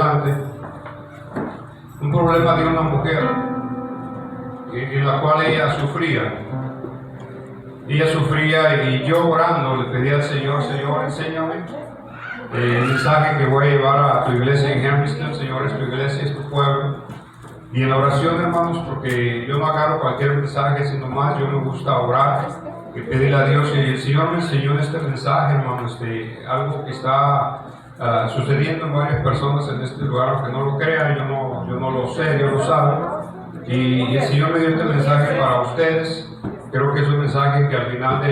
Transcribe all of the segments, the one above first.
adelante, un problema de una mujer en la cual ella sufría. Ella sufría y yo orando le pedí al Señor, Señor, enséñame el mensaje que voy a llevar a tu iglesia en Hermiston. Señor, es tu iglesia, es tu pueblo. Y en la oración, hermanos, porque yo no agarro cualquier mensaje, sino más, yo me gusta orar y pedirle a Dios. Y el Señor me enseñó en este mensaje, hermanos, algo que está sucediendo en varias personas en este lugar. Aunque no lo crean, yo no lo sé, Dios lo sabe. Y el Señor me dio este mensaje para ustedes. Creo que es un mensaje que al final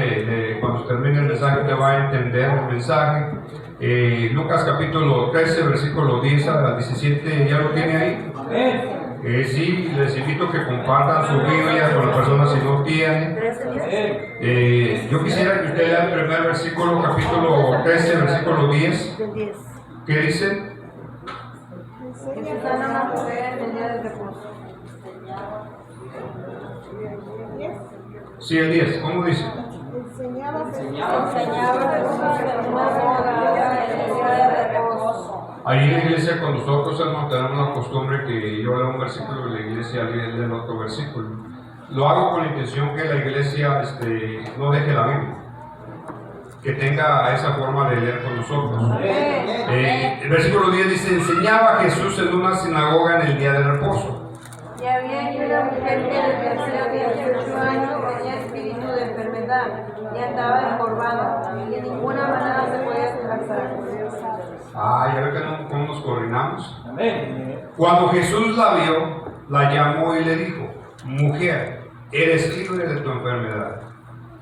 cuando termine el mensaje te va a entender el mensaje. Lucas capítulo 13, versículo 10 al 17, ¿ya lo tiene ahí? Sí, les invito a que compartan su Biblia con las personas si no tienen. Yo quisiera que usted lea el primer versículo, capítulo 13, versículo 10. ¿Qué dice? Que sana una mujer en el día del reposo. Sí, el 10, ¿cómo dice? Enseñaba Jesús en una sinagoga en el día del reposo. Ahí en la iglesia con nosotros, hermanos, tenemos la costumbre que yo leo un versículo de la iglesia y alguien lee el otro versículo. Lo hago con la intención que la iglesia no deje la Biblia, que tenga esa forma de leer con nosotros. El versículo 10 dice: enseñaba Jesús en una sinagoga en el día del reposo. Y había una mujer que desde hacía 18 años tenía espíritu de enfermedad y andaba encorvada y de ninguna manera se podía descansar. Ya ve que cómo nos coordinamos. Cuando Jesús la vio, la llamó y le dijo: mujer, eres libre de tu enfermedad.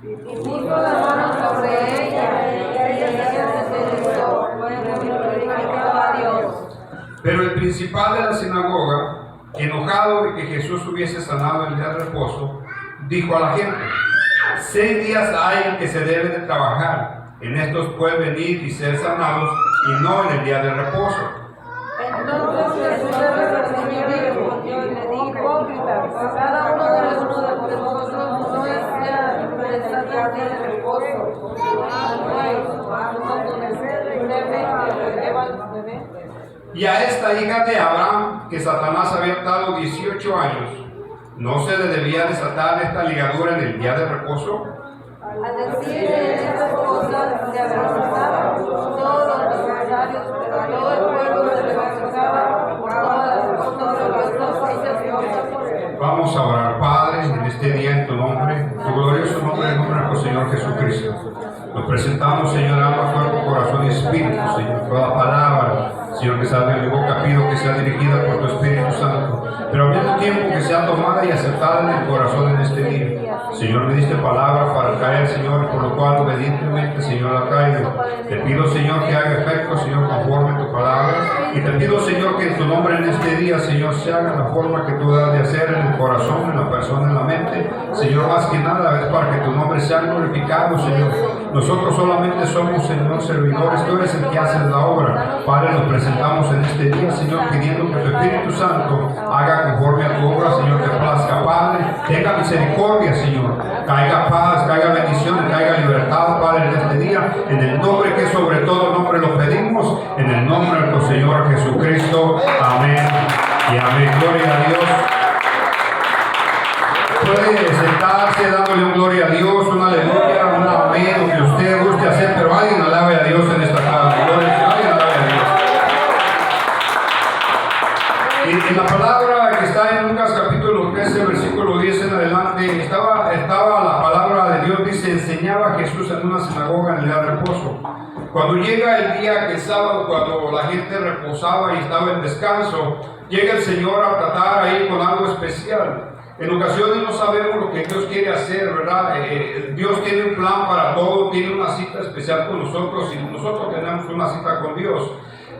Y puso la mano sobre ella y ella se enderezó, glorificaba a Dios. Pero el principal de la sinagoga, enojado de que Jesús hubiese sanado el día de reposo, dijo a la gente: 6 días hay en que se debe de trabajar, en estos pueden venir y ser sanados, y no en el día de reposo. Entonces Jesús le respondió y le dijo: hipócritas, cada uno de vosotros no desea pensar el día de reposo, Y a esta hija de Abraham, que Satanás había atado 18 años, ¿no se le debía desatar esta ligadura en el día de reposo? Al decir estas cosas se avergonzaba todos los empresarios, pero todo el pueblo se regocijaba por todas las cosas. Vamos a orar. Padre, en este día en tu nombre, tu glorioso nombre, en nombre de nuestro Señor Jesucristo. Nos presentamos, Señor, alma, cuerpo, corazón y espíritu, Señor. Toda palabra, Señor, que salga de mi boca, pido que sea dirigida por tu Espíritu Santo, pero al mismo tiempo que sea tomada y aceptada en el corazón en este día. Señor, me diste palabra para caer, Señor, por lo cual obedientemente, Señor, la traigo. Te pido, Señor, que haga efecto, Señor, conforme a tu palabra. Y te pido, Señor, que en tu nombre en este día, Señor, se haga la forma que tú das de hacer en el corazón, en la persona, en la mente. Señor, más que nada es para que tu nombre sea glorificado, Señor. Nosotros solamente somos, Señor, servidores. Tú eres el que haces la obra. Padre, nos presentamos en este día, Señor, pidiendo que tu Espíritu Santo haga conforme a tu obra, Señor, te plazca. Padre, tenga misericordia, Señor. Caiga paz, caiga bendiciones, caiga libertad, Padre, en este día. En el nombre que sobre todo nombre lo pedimos, en el nombre de nuestro Señor Jesucristo. Amén y amén. Gloria a Dios. Puede sentarse dándole un gloria a Dios, una aleluya, un amén, lo que usted guste hacer, pero alguien alabe a Dios en esta tarde. Gloria, alguien alabe a Dios. Y la palabra que está en Lucas capítulo 13, versículo 10 en adelante, estaba la palabra de Dios, dice: enseñaba Jesús en una sinagoga en el día de reposo. Cuando llega el día que es sábado, cuando la gente reposaba y estaba en descanso, llega el Señor a tratar ahí con algo especial. En ocasiones no sabemos lo que Dios quiere hacer, ¿verdad? Dios tiene un plan para todo, tiene una cita especial con nosotros y nosotros tenemos una cita con Dios.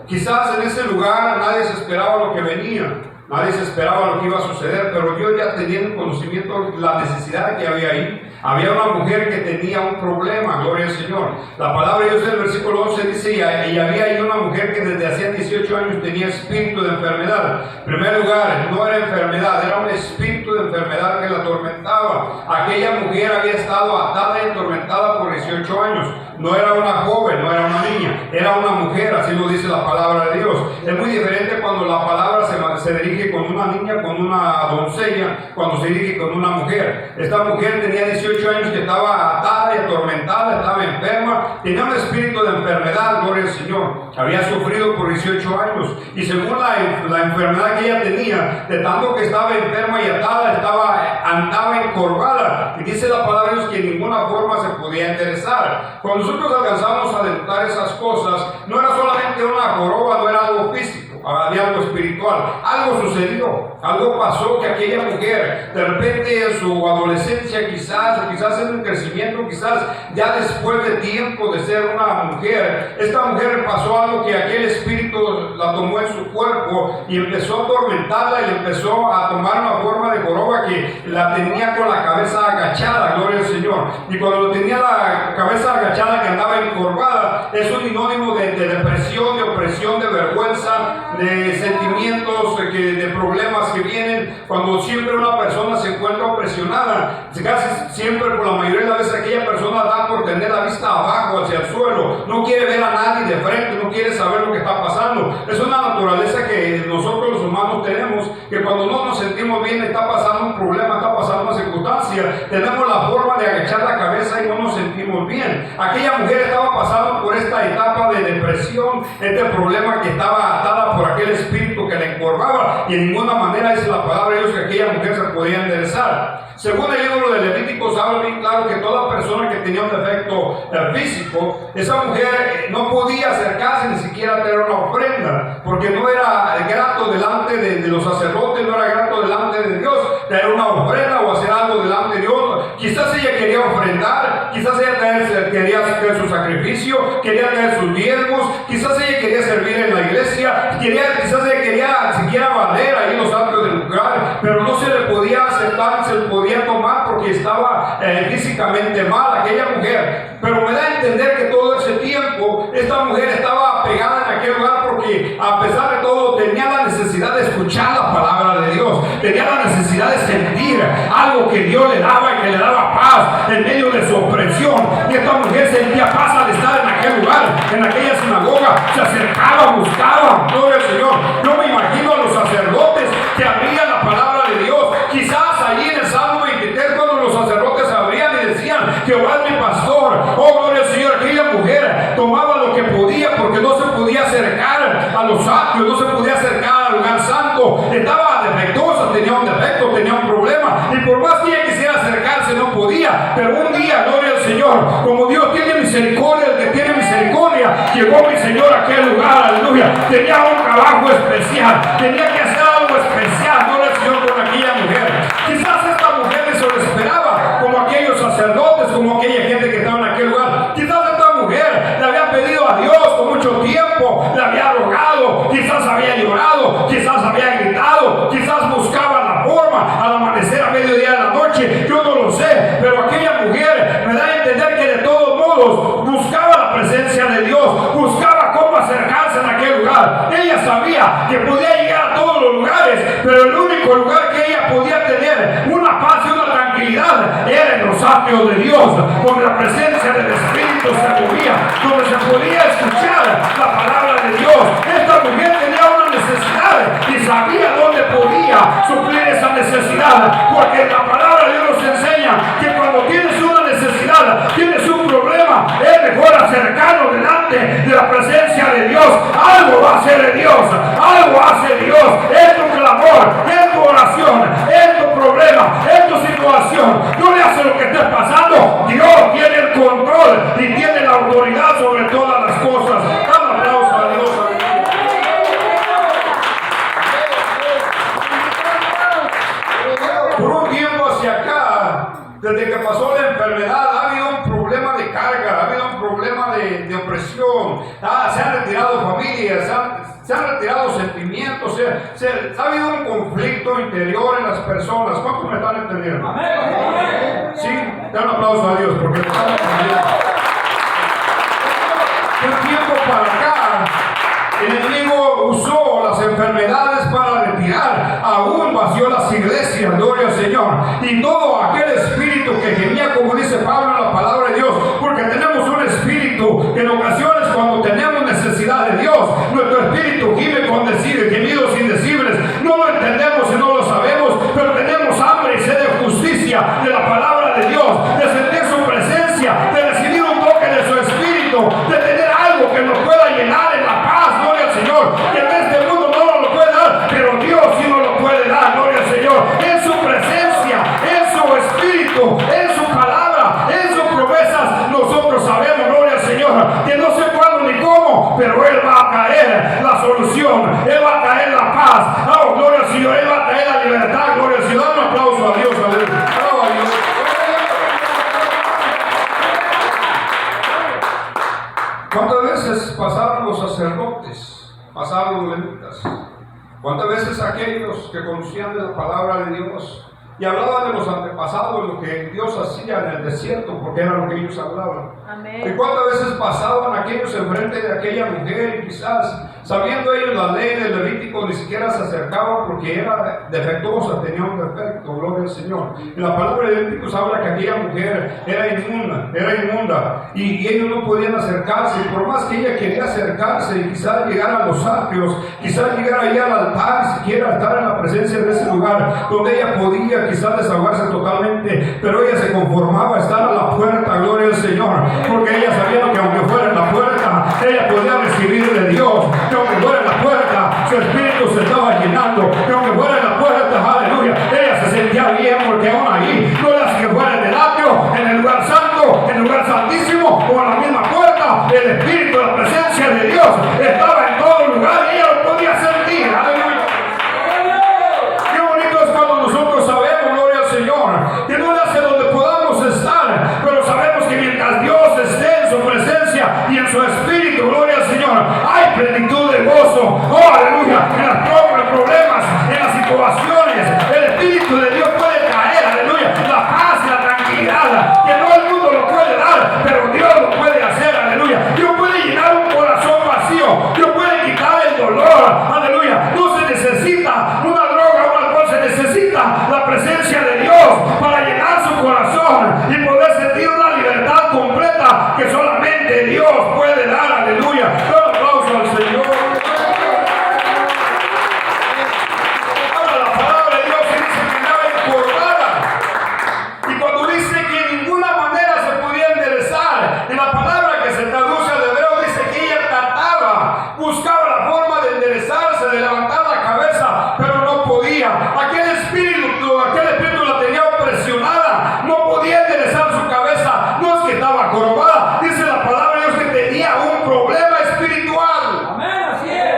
Quizás en ese lugar nadie se esperaba lo que venía, nadie se esperaba lo que iba a suceder, pero yo ya tenía conocimiento de la necesidad que había ahí. Había una mujer que tenía un problema, gloria al Señor. La palabra de Dios en el versículo 11 dice: y había ahí una mujer que desde hacía 18 años tenía espíritu de enfermedad. En primer lugar, no era enfermedad, era un espíritu de enfermedad que la atormentaba. Aquella mujer había estado atada y atormentada por 18 años. No era una joven, no era una niña, era una mujer, así lo dice la palabra de Dios. Es muy diferente cuando cuando la palabra se dirige con una niña, con una doncella, cuando se dirige con una mujer. Esta mujer tenía 18 años que estaba atada y atormentada, estaba enferma, tenía un espíritu de enfermedad, gloria al Señor. Había sufrido por 18 años y según la enfermedad que ella tenía, de tanto que estaba enferma y atada, andaba encorvada. Y dice la palabra de Dios que en ninguna forma se podía enderezar. Cuando nosotros alcanzamos a denotar esas cosas, no era solamente una joroba, no era algo físico, había algo espiritual. Algo sucedió, algo pasó que aquella mujer, de repente en su adolescencia quizás en un crecimiento, quizás ya después de tiempo de ser una mujer, esta mujer pasó algo que aquel espíritu la tomó en su cuerpo y empezó a atormentarla y le empezó a tomar una forma de joroba que la tenía con la cabeza agachada, gloria al Señor. Y cuando tenía la cabeza agachada, que andaba encorvada, es un sinónimo de depresión, de opresión, de vergüenza, de sentimientos, de problemas que vienen cuando siempre una persona se encuentra opresionada. Casi siempre, por la mayoría de las veces, aquella persona da por tener la vista abajo, hacia el suelo, no quiere ver a nadie de frente, no quiere saber lo que está pasando. Es una naturaleza que nosotros los humanos tenemos, que cuando no nos sentimos bien, está pasando un problema, está pasando una circunstancia, tenemos la forma de agachar la cabeza y no nos sentimos bien. Aquella mujer estaba pasando por esta etapa de depresión, este problema que estaba atada por aquel espíritu que la encorvaba, y en ninguna manera, dice la palabra de Dios, que aquella mujer se podía enderezar. Según el libro de Levíticos, habla bien claro que toda persona que tenía un defecto físico, esa mujer no podía acercarse ni siquiera a tener una ofrenda, porque no era grato delante de los sacerdotes, no era grato delante de Dios tener una ofrenda o hacer algo delante de Dios. Quizás ella quería ofrendar, quizás ella quería hacer su sacrificio, quería tener sus diezmos, quizás ella quería servir en la iglesia, quizás ella quería siquiera valer ahí en los altos del lugar, pero no se le podía aceptar, se le podía tomar porque estaba físicamente mal aquella mujer. Pero me da a entender que todo ese tiempo esta mujer estaba pegada en aquel lugar porque a pesar de todo tenía la necesidad de escuchar la palabra de Dios, tenía la necesidad de sentir algo que Dios le daba y que le daba paz en medio de su opresión. Y esta mujer sentía paz al estar en aquel lugar, en aquella sinagoga, se acercaba, buscaba, gloria al Señor. Yo me imagino a los sacerdotes que abrían la palabra de Dios, quizás allí en el Salmo 23, cuando los sacerdotes abrían y decían: Jehová es mi pastor, oh gloria al Señor. Aquella mujer tomaba lo que podía, porque no se podía acercar a los atrios, no se podía acercar al lugar santo, estaba defectuosa, tenía un defecto, tenía un problema, y por más que ella quisiera acercarse no podía. Pero un día, gloria al Señor, como Dios tiene misericordia, el que tiene misericordia, llegó mi Señor a aquel lugar, aleluya. Tenía un trabajo especial, tenía que hacer algo especial, gloria al Señor, con aquella mujer. Quizás esta mujer se lo esperaba, como aquellos sacerdotes, como aquella gente que estaba en aquel lugar. Quizás esta mujer le había pedido a Dios por mucho tiempo, le había rogado, quizás había llorado, quizás había gritado, quizás buscaba la forma al amanecer, a mediodía, a la noche, yo no lo sé, pero aquella mujer me da a entender que de todos modos buscaba la presencia de Dios, buscaba cómo acercarse en aquel lugar. Ella sabía que podía llegar a todos los lugares, pero el único lugar que ella podía tener una paz y una tranquilidad era en los atrios de Dios, donde la presencia del Espíritu se movía, donde se podía escuchar la palabra de Dios. Esta mujer tenía una necesidad y sabía dónde podía suplir esa necesidad, porque la palabra de Dios nos enseña que cuando tienes una necesidad, tienes un problema, es mejor acercarnos delante de la presencia de Dios. Algo va a hacer Dios, algo hace Dios en tu clamor, en tu oración, en tu problema, en tu situación. No le hace lo que estés pasando, Dios tiene el control y tiene la autoridad sobre todas las cosas. Dale un aplauso a Dios. Por un tiempo hacia acá, desde que pasó la enfermedad, ha habido un problema de carga, ha habido un problema de opresión, se han retirado familias, se han retirado sentimientos, ha habido un conflicto interior en las personas. ¿Cuántos me están entendiendo? Amén. Sí, dan un aplauso a Dios porque me están entendiendo. Un tiempo para acá, el enemigo usó las enfermedades para retirar, aún vació las iglesias, gloria al Señor, y todo aquel espíritu que gemía, como dice Pablo en la palabra de Dios, porque tenemos un espíritu que en ocasiones cuando tenemos necesidad de Dios, nuestro espíritu gime con decir gemidos Él va a traer la paz. Oh, gloria al Señor. Él va a traer la libertad. Gloria al Señor. Dame un aplauso a Dios. Aleluya. Oh, a Dios. ¿Cuántas veces pasaron los sacerdotes? Pasaron los levitas. ¿Cuántas veces aquellos que conocían de la palabra de Dios y hablaban de los antepasados, lo que Dios hacía en el desierto, porque era lo que ellos hablaban? Amén. ¿Y cuántas veces pasaban aquellos enfrente de aquella mujer y quizás, sabiendo ellos la ley del Levítico, ni siquiera se acercaban porque era defectuosa, tenía un defecto, gloria al Señor? Y la palabra de Levíticos habla que aquella mujer era inmunda, y ellos no podían acercarse, y por más que ella quería acercarse y quizás llegar a los atrios, quizás llegar ahí al altar, y siquiera estar en la presencia de ese lugar donde ella podía quizás desahogarse totalmente, pero ella se conformaba a estar a la puerta, gloria al Señor, porque ella sabía que aunque fuera en la puerta, ella podía recibir de Dios, que aunque fuera en la puerta, su espíritu se estaba llenando, que aunque fuera en la puerta, aleluya, ella se sentía bien, porque aún ahí, no era que fuera en el atrio, en el lugar santo, en el lugar santísimo, o en la misma puerta, el espíritu, la presencia de Dios estaba en todo lugar y ella lo podía sentir, aleluya. Qué bonito es cuando nosotros sabemos, gloria al Señor, que no hace donde podamos estar, pero sabemos que mientras Dios esté en su presencia y en su espíritu, gloria al Señor, hay plenitud de gozo, oh aleluya, en los problemas, en las situaciones, el espíritu de Dios puede traer, aleluya, la paz y la tranquilidad, que no el mundo lo puede dar, pero Dios lo puede hacer, aleluya. Dios puede llenar un corazón vacío, Dios puede quitar el dolor, aleluya. No se necesita una droga o un alcohol, se necesita la presencia de Dios para llenar su corazón y poder sentir una libertad completa que solamente Dios puede dar, aleluya. Un aplauso al Señor. Ahora la palabra de Dios dice que nada importara, y cuando dice que de ninguna manera se podía enderezar, en la palabra que se traduce al hebreo dice que ella trataba, buscaba la forma de enderezarse, de levantar la cabeza, pero no podía. Aquel espíritu la tenía presionada, no podía enderezar su cabeza. No es que estaba jorobada, dice la palabra de Dios que tenía un problema espiritual. Amén, así es.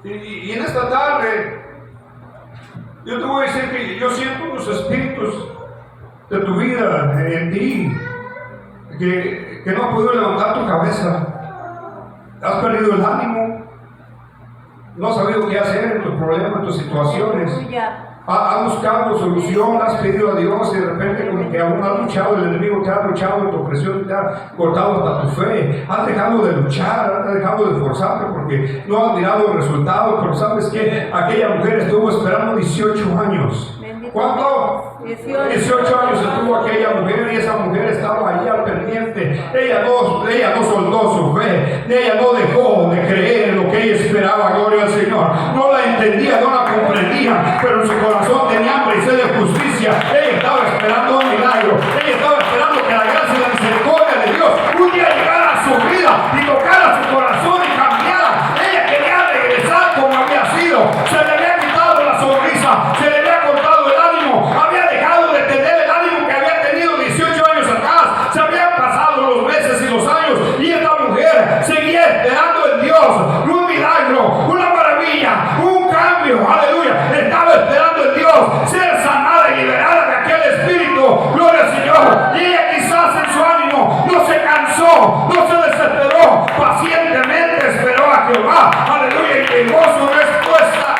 Y en esta tarde, yo te voy a decir que yo siento unos espíritus de tu vida, en ti, que no has podido levantar tu cabeza. Has perdido el ánimo, no has sabido qué hacer en tus problemas, en tus situaciones. Aleluya. Has buscado solución, has pedido a Dios y de repente como que aún has luchado, el enemigo te ha luchado, tu opresión te ha cortado hasta tu fe, has dejado de luchar, has dejado de esforzarte porque no has mirado el resultado, pero sabes que aquella mujer estuvo esperando 18 años. ¿Cuánto? 18 años estuvo aquella mujer y esa mujer estaba ahí al pendiente. Ella no soltó su fe, ella no dejó de creer en lo que ella esperaba, gloria al Señor. No la entendía, no la comprendía, pero en su corazón tenía hambre y sed de justicia. Ella estaba esperando un milagro, ella estaba esperando que la gracia y la misericordia de Dios un día llegara a su vida y tocara su corazón y cambiara. Ella quería regresar como había sido. Se le había quitado la sonrisa, se le había cortado el ánimo, había dejado de tener el ánimo que había tenido 18 años atrás. Se habían pasado los meses y los años y esta mujer seguía esperando en Dios un milagro, una maravilla, un cambio, aleluya. Estaba esperando en Dios ser sanada y liberada de aquel espíritu, gloria al Señor. Y ella quizás en su ánimo no se cansó, no se desesperó, pacientemente esperó a Jehová, aleluya, y llegó su respuesta.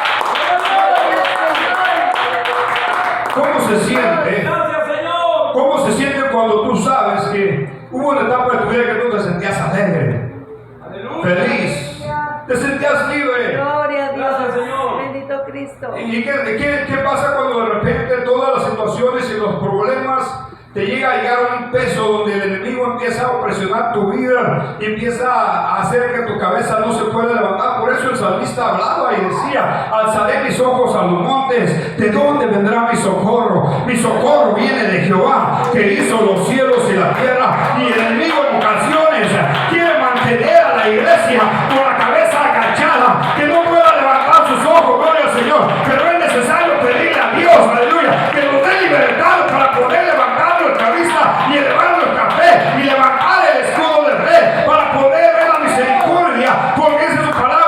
¿Cómo se siente? Gracias, Señor. ¿Cómo se siente cuando tú sabes que hubo una etapa de tu vida que tú te sentías alegre, Aleluya. feliz, te sentías libre? Gloria a Dios. Gracias, Señor. Bendito Cristo. ¿Y qué pasa cuando de repente todas las situaciones y los problemas te llega a llegar a un peso donde el enemigo empieza a presionar tu vida y empieza a hacer que tu cabeza no se pueda levantar? Por eso el salmista hablaba y decía: alzaré mis ojos a los montes, ¿de dónde vendrá mi socorro? Mi socorro viene de Jehová, que hizo los cielos y la tierra. Y el enemigo en ocasiones quiere mantener a la iglesia con la cabeza agachada, que no pueda levantar sus ojos, gloria al Señor. Pero es necesario pedirle a Dios, aleluya, que nos dé libertad para poder levantar nuestra vista y elevar nuestra fe y levantar el escudo de fe para poder ver la misericordia, porque esa es su palabra.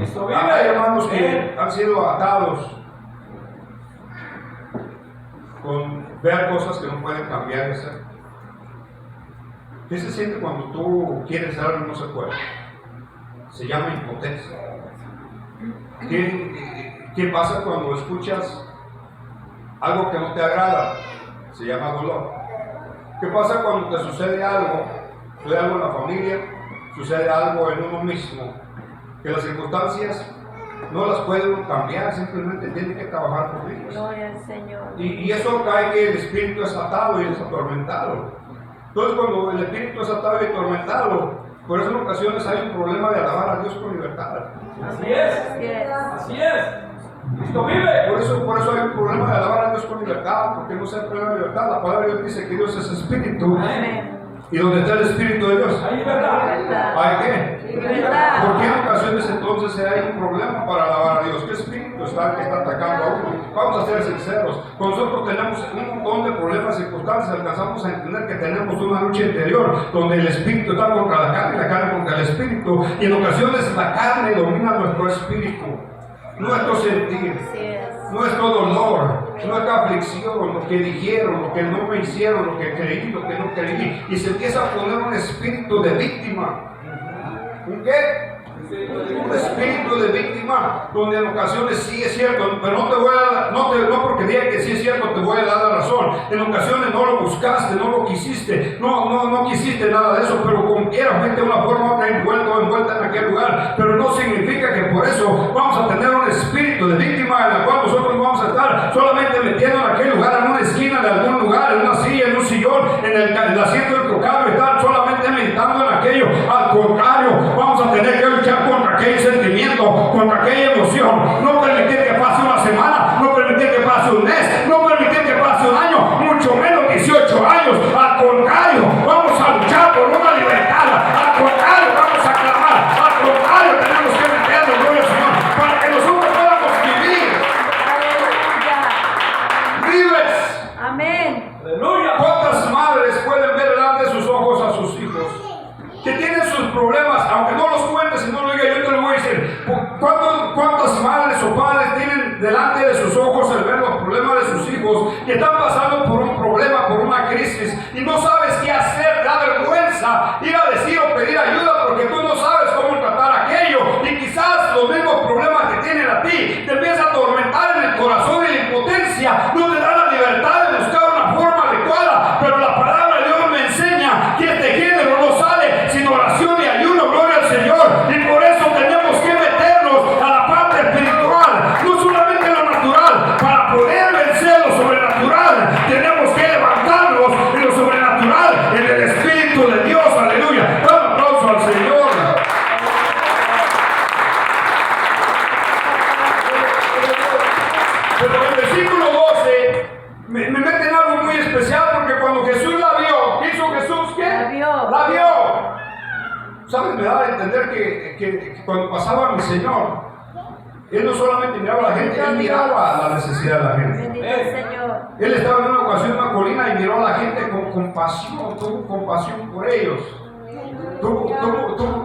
Cristo vive. Hay hermanos que han sido atados con ver cosas que no pueden cambiar de ser. ¿Qué se siente cuando tú quieres algo y no se puede? Se llama impotencia. ¿Qué pasa cuando escuchas algo que no te agrada? Se llama dolor. ¿Qué pasa cuando te sucede algo en la familia, sucede algo en uno mismo, que las circunstancias no las puede uno cambiar, simplemente tiene que trabajar por ellas? Gloria al Señor. Y eso cae que el espíritu es atado y es atormentado. Entonces, cuando el espíritu es atado y atormentado, por eso en ocasiones hay un problema de alabar a Dios con libertad. Así es. Así es. Así es. Cristo vive. Por eso hay un problema de alabar a Dios con libertad, porque no se hay problema de libertad. La palabra de Dios dice que Dios es espíritu. Amén. Y donde está el espíritu de Dios, Hay libertad. ¿hay qué? Libertad. ¿Por qué en ocasiones entonces hay un problema para alabar a Dios? ¿Qué espíritu está atacando a uno? Vamos a ser sinceros. Nosotros tenemos un montón de problemas y circunstancias. Alcanzamos a entender que tenemos una lucha interior donde el espíritu está contra la carne y la carne contra el espíritu. Y en ocasiones la carne domina nuestro espíritu, nuestro sentir, Así es. nuestro dolor, nuestra aflicción, lo que dijeron, lo que no me hicieron, lo que creí, lo que no creí. Y se empieza a poner un espíritu de víctima. ¿Un qué? Un espíritu de víctima, donde en ocasiones sí es cierto, pero no te voy a dar, no porque diga que sí es cierto te voy a dar la razón. En ocasiones no lo buscaste, no lo quisiste, no quisiste nada de eso, pero como quiera fuiste de una forma u otra envuelta en aquel lugar. Pero no significa que por eso vamos a tener un espíritu de víctima en la cual nosotros vamos a estar solamente metiendo en aquel lugar, en una esquina de algún lugar, en una silla, en un sillón, en el asiento del trocado, y estar solamente meditando en aquello. Al contrario, vamos a tener que luchar contra aquel sentimiento, contra aquella emoción. No permitir que pase una semana, no permitir que pase un mes, no permitir que pase un año, mucho menos 18 años. Al contrario, vamos a luchar por una libertad. Al contrario, vamos a clamar. Al contrario, tenemos que meternos, gloria al Señor, para que nosotros podamos vivir Aleluya. libres. Amén. Aleluya. ¿Cuántas madres pueden ver delante de sus ojos a sus hijos que tienen sus problemas, aunque no los cuentes y no lo diga, yo te lo voy a decir? ¿Cuántas madres o padres tienen delante de sus ojos el ver los problemas de sus hijos que están pasando por un problema, por una crisis, y no sabes qué hacer? Da vergüenza ir a decir o pedir ayuda porque tú no sabes cómo tratar aquello, y quizás los mismos problemas que tienen a ti te empiezan a atormentar en el corazón, y la impotencia no te da la libertad de buscar una forma adecuada. Pero la palabra de Dios me enseña que este género no sale sin oración y ayuno, gloria al Señor. Y por eso tenemos que meternos a la parte espiritual, no solamente en lo natural. Para poder vencer lo sobrenatural, tenemos que levantarnos en lo sobrenatural, en el Espíritu de Dios. Aleluya. Da un aplauso al Señor. Pero en el versículo 12 me meten algo muy especial, porque cuando Jesús la vio, ¿qué hizo Jesús? ¿Qué? La vio. La vio. ¿Sabes? Me da a entender que cuando pasaba mi Señor, Él no solamente miraba a la gente, Él miraba la necesidad de la gente. Bendito el Señor. Él estaba en una ocasión en una colina y miró a la gente con compasión, tuvo compasión por ellos.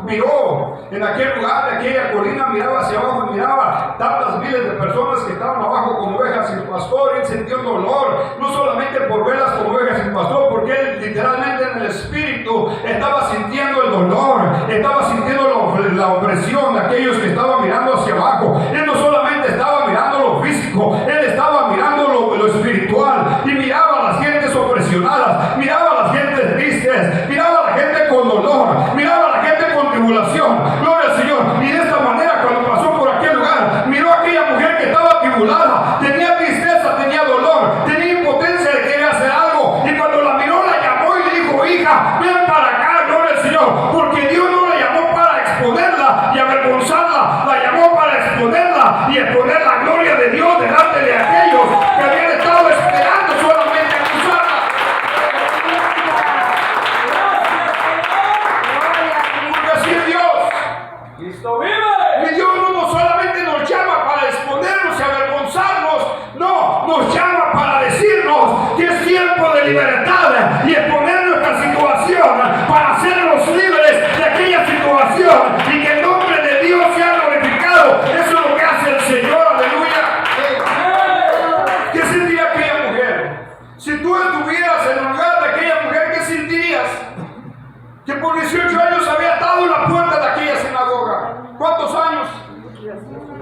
Miró en aquel lugar, en aquella colina, miraba hacia abajo y miraba tantas miles de personas que estaban abajo como ovejas sin pastor. Y él sintió dolor, no solamente por verlas como ovejas sin pastor, porque él literalmente en el espíritu estaba sintiendo el dolor, estaba sintiendo la opresión de aquellos que estaban mirando hacia abajo. Él no solamente estaba mirando lo físico, él estaba mirando lo espiritual, y miraba a las gentes opresionadas, miraba a las gentes tristes, miraba a la gente con dolor, miraba a la gente con tribulación. Gloria al Señor. Y de esta manera, cuando pasó por aquel lugar, miró a aquella mujer que estaba tribulada, tenía tristeza, tenía dolor, tenía impotencia de querer hacer algo, y cuando la miró, la llamó y le dijo: hija, ven para acá, gloria al Señor, porque Dios no la llamó para exponerla y avergonzarla, la llamó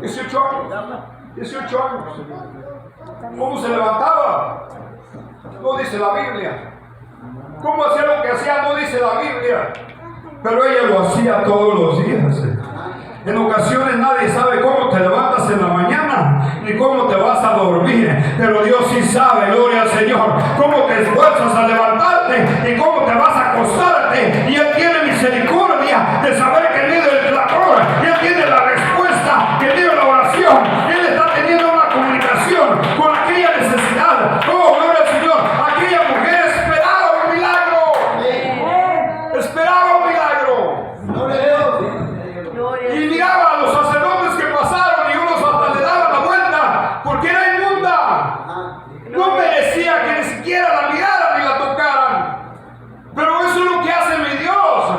18 años. 18 años. ¿Cómo se levantaba? No dice la Biblia. ¿Cómo hacía lo que hacía? No dice la Biblia. Pero ella lo hacía todos los días. En ocasiones nadie sabe cómo te levantas en la mañana ni cómo te vas a dormir, pero Dios sí sabe, gloria al Señor, cómo te esfuerzas a levantarte y cómo te vas a acostarte. Y Él tiene misericordia de saber que en medio del clamor Él tiene la respuesta, que en medio de la oración Él está teniendo una comunicación con aquella necesidad. Oh, gloria al Señor, aquella mujer esperaba un milagro. Esperaba un milagro. Y miraba a los sacerdotes que pasaron y unos hasta le daban la vuelta porque era inmunda. No merecía que ni siquiera la miraran ni la tocaran. Pero eso es lo que hace mi Dios.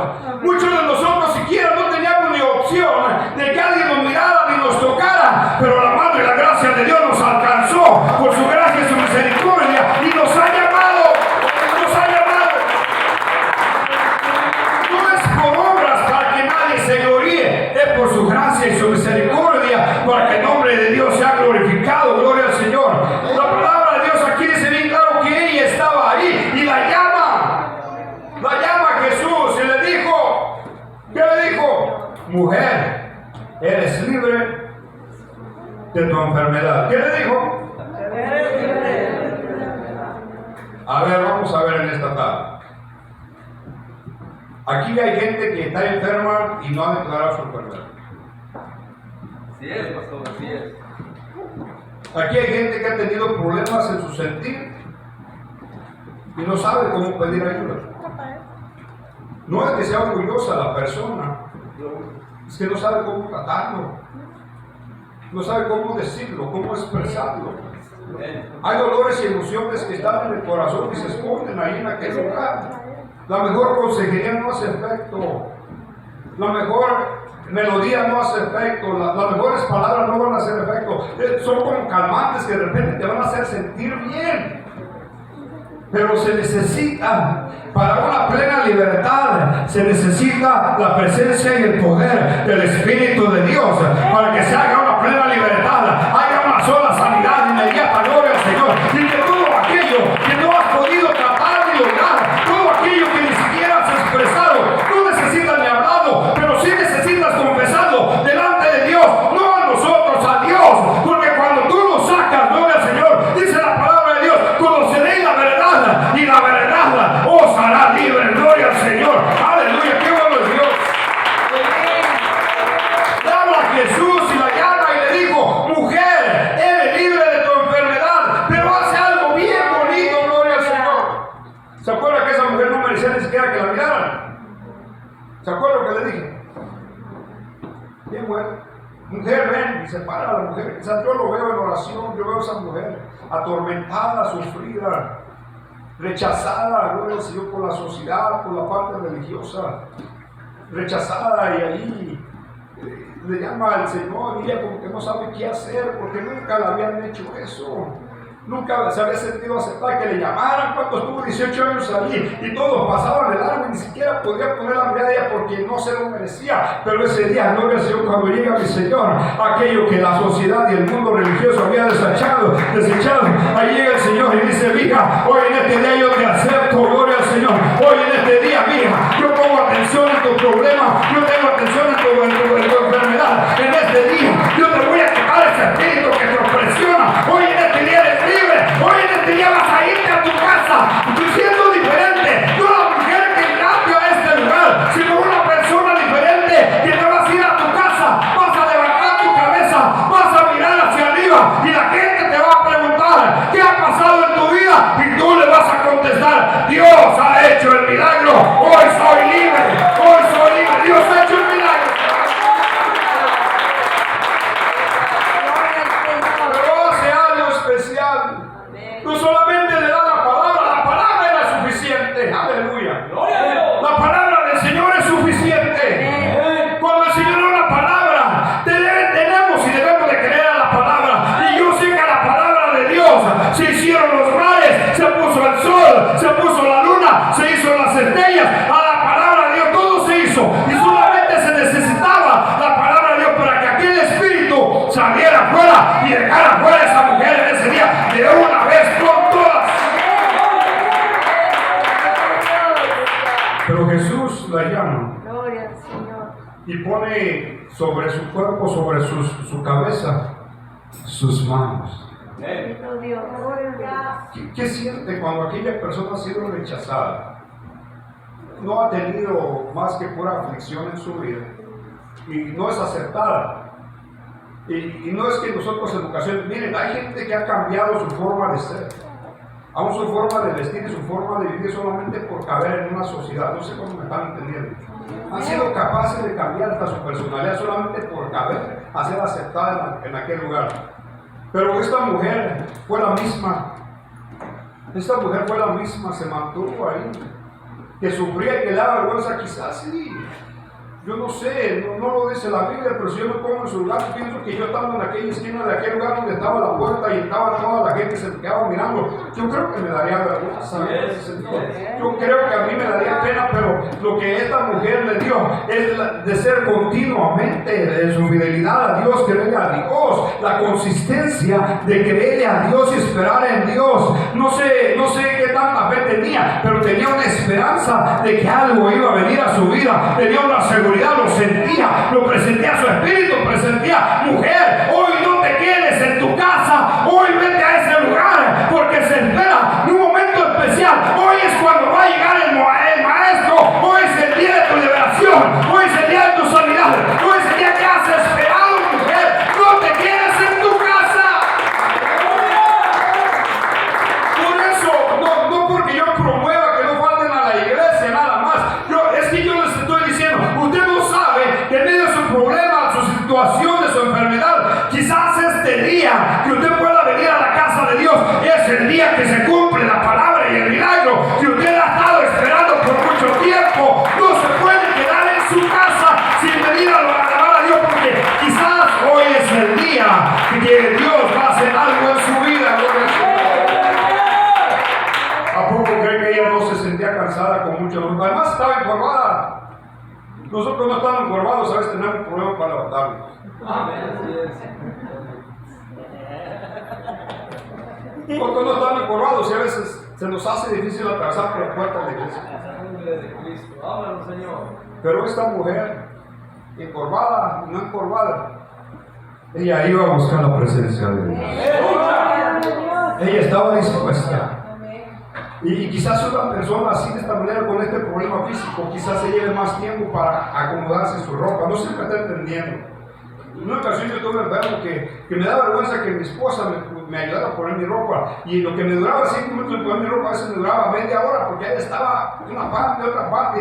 Muchos de nosotros siquiera no teníamos ni opción de que alguien nos mirara ni nos tocara. Pero la mano y la gracia de Dios nos alcanzó por su gracia y su misericordia y nos ha llamado. Nos ha llamado. No es por obras para que nadie se gloríe. Es por su gracia y su misericordia para que el nombre de Dios sea glorificado. Gloria al Señor. La palabra de Dios aquí dice bien claro que ella estaba ahí y la llama. La llama a Jesús y le dijo, ¿qué le dijo? Mujer, eres libre de tu enfermedad. ¿Qué le dijo? A ver, vamos a ver en esta tarde. Aquí hay gente que está enferma y no ha declarado su enfermedad. Así es, pastor, así es. Aquí hay gente que ha tenido problemas en su sentir y no sabe cómo pedir ayuda. No es que sea orgullosa la persona, es que no sabe cómo tratarlo, no sabe cómo decirlo, cómo expresarlo. Hay dolores y emociones que están en el corazón y se esconden ahí en aquel lugar. La mejor consejería no hace efecto, la mejor melodía no hace efecto, las mejores palabras no van a hacer efecto. Son como calmantes que de repente te van a hacer sentir bien. Pero se necesita, para una plena libertad, se necesita la presencia y el poder del Espíritu de Dios para que se haga una plena libertad, haya una sola sanidad inmediata, gloria al Señor. Y que todo aquello que no has podido tratar ni lograr, todo aquello que ni siquiera has expresado, no necesitas ni hablarlo, pero sí necesitas confesarlo delante de Dios, no a nosotros, a Dios, porque cuando tú lo sacas, gloria al Señor, dice la palabra de Dios, conoceréis la verdad y la verdad os hará libre, gloria al Señor, aleluya, qué bueno es Dios. Llama a Jesús y la llama y le dijo, mujer, eres libre de tu enfermedad, pero hace algo bien bonito, gloria al Señor. ¿Se acuerda que esa mujer no merecía ni siquiera que la miraran? ¿Se acuerda lo que le dije? Bien bueno. Mujer, ven, y se para la mujer. O sea, yo lo veo en oración, yo veo a esa mujer atormentada, sufrida, rechazada, gloria al Señor, por la sociedad, por la parte religiosa, rechazada, y ahí le llama al Señor y ella como que no sabe qué hacer porque nunca le habían hecho eso. Nunca se había sentido aceptar que le llamaran cuando estuvo 18 años allí y todos pasaban de largo y ni siquiera podía poner la mirada a ella porque no se lo merecía. Pero ese día, gloria al Señor, cuando llega mi Señor, aquello que la sociedad y el mundo religioso había desechado, ahí llega el Señor y dice, mija, hoy en este día yo te acepto, gloria al Señor. Hoy en este día, mija, yo pongo atención en tu problema, yo tengo atención en tu enfermedad. En este día, yo te voy a quitar ese espíritu que te opresiona. Hoy en este día eres libre. Hoy en este día vas a irte a tu casa, tú siendo diferente, no la mujer que entraste a este lugar, sino una persona diferente que te vas a ir a tu casa, vas a levantar tu cabeza, vas a mirar hacia arriba y la gente te va a preguntar ¿qué ha pasado en tu vida? Y tú le vas a contestar, Dios ha hecho el milagro, hoy soy libre, Dios ha hecho el milagro. Pero hace algo especial. No solamente le da la palabra era suficiente. Aleluya. Gloria a Dios. La palabra del Señor es suficiente. Cuando el Señor da una palabra, tenemos y debemos de creer a la palabra. Y yo sé que a la palabra de Dios se hicieron los mares, se puso el sol, se puso la luna, se hizo las estrellas. A la palabra de Dios todo se hizo. Y solamente se necesitaba la palabra de Dios para que aquel espíritu vida y dejar afuera a esa mujer en ese día de una vez por todas. Pero Jesús la llama Gloria al Señor. y pone sobre su cuerpo, sobre su cabeza, sus manos. Bendito Dios. ¿Qué siente cuando aquella persona ha sido rechazada? No ha tenido más que pura aflicción en su vida y no es aceptada. Y no es que nosotros en ocasiones, miren, hay gente que ha cambiado su forma de ser, aún su forma de vestir y su forma de vivir solamente por caber en una sociedad. No sé cómo me están entendiendo. Han sido capaces de cambiar hasta su personalidad solamente por caber, a ser aceptada en aquel lugar. Pero esta mujer fue la misma. Esta mujer fue la misma, se mantuvo ahí. Que sufría y que le daba vergüenza, quizás sí. Yo no sé, no lo dice la Biblia, pero si yo me pongo en su lugar, pienso que yo estando en aquella esquina de aquel lugar donde estaba la puerta y estaba toda la gente que se quedaba mirando, yo creo que me daría vergüenza en ese sentido. Yo creo que a mí me daría pena, pero lo que esta mujer le dio es de ser continuamente de su fidelidad a Dios, creerle a Dios, la consistencia de creerle a Dios y esperar en Dios. No sé qué tanta fe tenía, pero tenía una esperanza de que algo iba a venir a su vida, tenía una seguridad. Lo sentía, lo presentía su espíritu, presentía: mujer, hoy no te quedes en tu casa, hoy vete a ese lugar, porque se espera un momento especial. Hoy es cuando va a llegar el maestro, hoy es el día de tu liberación, hoy es el día de tu sanidad, hoy es el día que has esperado, mujer. No te quedes en tu casa. Por eso, no porque yo promueva que no falten a la iglesia nada más, es que yo les estoy diciendo, usted no sabe que en medio de su problema, su situación, de su enfermedad, quizás este día que usted pueda venir a la casa de Dios es el día que se cumple la palabra y el milagro que usted ha estado esperando por mucho tiempo. No se puede quedar en su casa sin venir a alabar a Dios, porque quizás hoy es el día que Dios va a hacer algo en su vida. ¿A poco cree que ella no se sentía cansada con mucho dolor? Además estaba encorvada. Nosotros no estamos encorvados, a veces tenemos problemas para levantarnos. Nosotros no estamos encorvados y a veces se nos hace difícil atravesar por la puerta de la iglesia. Pero esta mujer, encorvada y no encorvada, ella iba a buscar la presencia de Dios. Ella estaba dispuesta. Y quizás una persona así de esta manera, con este problema físico, quizás se lleve más tiempo para acomodarse su ropa. No se me está entendiendo. En una ocasión yo tuve un enfermo que me da vergüenza que mi esposa me ayudara a poner mi ropa. Y lo que me duraba 5 minutos en poner mi ropa, a veces me duraba media hora, porque ella estaba de una parte, de otra parte,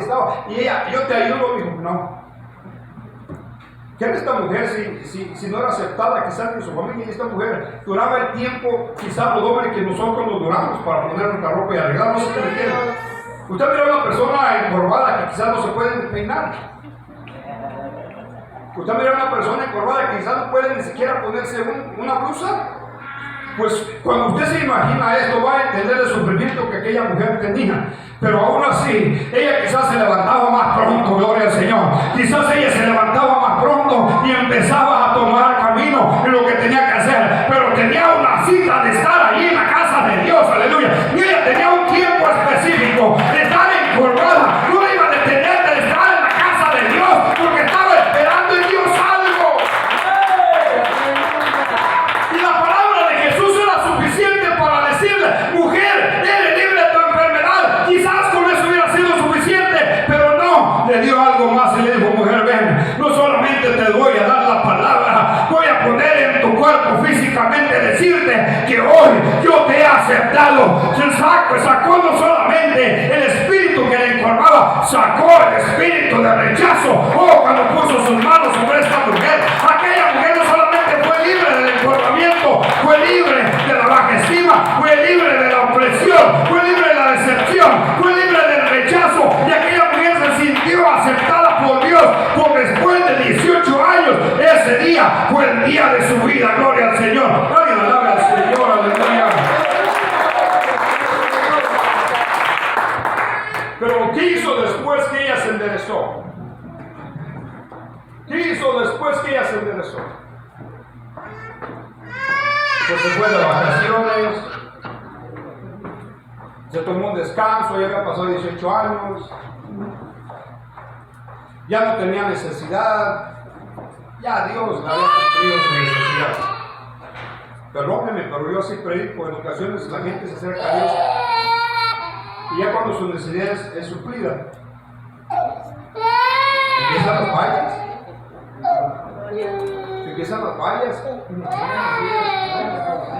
y ella: yo te ayudo. Dijo: no. ¿Qué era esta mujer si no era aceptada quizás en su familia? Y esta mujer duraba el tiempo quizás lo doble que nosotros nos duramos para poner nuestra ropa y arreglarnos. ¿Sí me entiende? Usted mira a una persona encorvada que quizás no se puede peinar. Usted mira a una persona encorvada que quizás no puede ni siquiera ponerse una blusa. Pues cuando usted se imagina esto, va a entender el sufrimiento que aquella mujer tenía. Pero aún así, ella quizás se levantaba más pronto, gloria al Señor. Quizás ella se levantaba más pronto y empezaba a tomar camino en lo que tenía que hacer. Pero tenía una cita de estar allí en la casa de Dios, aleluya. Y ella tenía un tiempo específico de estar encorvada. No iba a detener de estar en la casa de Dios, porque estaba esperando en Dios algo. Y la palabra de Jesús era suficiente para decirle: mujer, eres libre de tu enfermedad. Quizás con eso hubiera sido suficiente, pero no, le dio algo más y le dijo: mujer, ven, no solamente te voy a dar la palabra, voy a poner en tu cuerpo físicamente, decirte que hoy yo te he aceptado. Sacó no solamente el espíritu que le encorvaba, sacó el espíritu de rechazo. Oh, cuando puso sus manos sobre esta mujer, aquella mujer no solamente fue libre del encorvamiento, fue libre de la baja estima, fue libre de la opresión, fue libre de la decepción, fue libre del rechazo, y aquella mujer se sintió aceptada por Dios, porque después de 18 años, ese día fue el día de su vida. Gloria al Señor. Alguien alabe al Señor, aleluya. Pero ¿qué hizo después que ella se enderezó? ¿Qué hizo después que ella se enderezó? pues se fue de vacaciones, se tomó un descanso, ya había pasado 18 años, ya no tenía necesidad, ya Dios le había cumplido su necesidad. Perdónenme, pero yo así predico, en ocasiones la gente se acerca a Dios y ya cuando su necesidad es suplida, empiezan las fallas. Empiezan las fallas.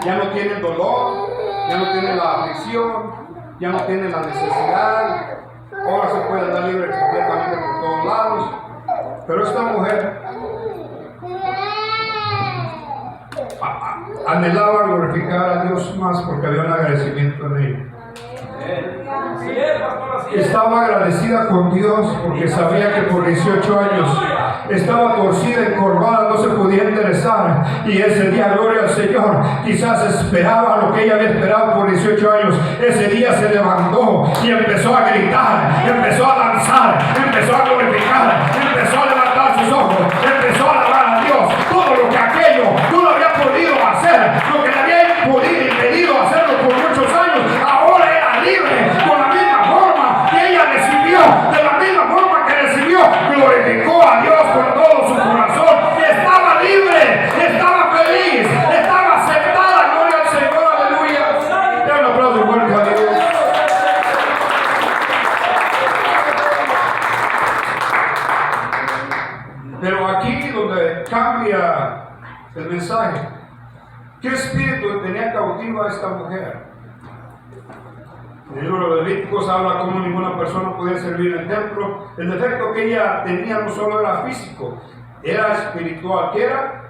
Ya no tiene el dolor, ya no tiene la aflicción, ya no tiene la necesidad. Ahora se puede dar libre completamente por todos lados. Pero esta mujer anhelaba glorificar a Dios más porque había un agradecimiento en ella. Así es, pastor, así es. Estaba agradecida con Dios porque sabía que por 18 años estaba torcida, encorvada, no se podía enderezar. Y ese día, gloria al Señor, quizás esperaba lo que ella había esperado por 18 años. Ese día se levantó y empezó a gritar, empezó a danzar, empezó a glorificar, empezó a levantar sus ojos, empezó a alabar a Dios. Todo lo que aquello no lo había podido hacer, lo que le había impedido hacerlo por muchos años, ahora era libre, con la misma forma que ella recibió, de la misma forma que recibió, glorificó a Dios con todo su corazón, estaba libre, estaba feliz, estaba aceptada, gloria al Señor, aleluya. Den un aplauso fuerte a Dios. Pero aquí donde cambia el mensaje, ¿qué espíritu tenía cautiva a esta mujer? El libro de Levíticos habla cómo ninguna persona podía servir en el templo. El defecto que ella tenía no solo era físico, era espiritual. ¿Qué era?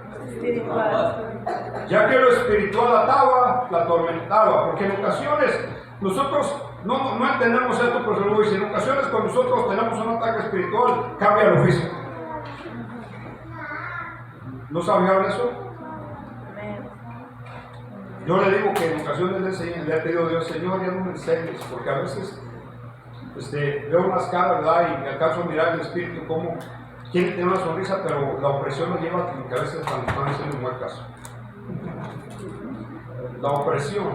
Ya que lo espiritual ataba, la atormentaba. Porque en ocasiones nosotros no entendemos esto, pero se lo voy a decir. En ocasiones cuando nosotros tenemos un ataque espiritual, cambia lo físico. ¿No sabían eso? Yo le digo que en ocasiones le he pedido a Dios, Señor, ya no me enseñes, porque a veces veo unas caras, ¿verdad? Y me alcanzo a mirar el espíritu como quiere tener una sonrisa, pero la opresión nos lleva a que a veces están haciendo un buen caso. La opresión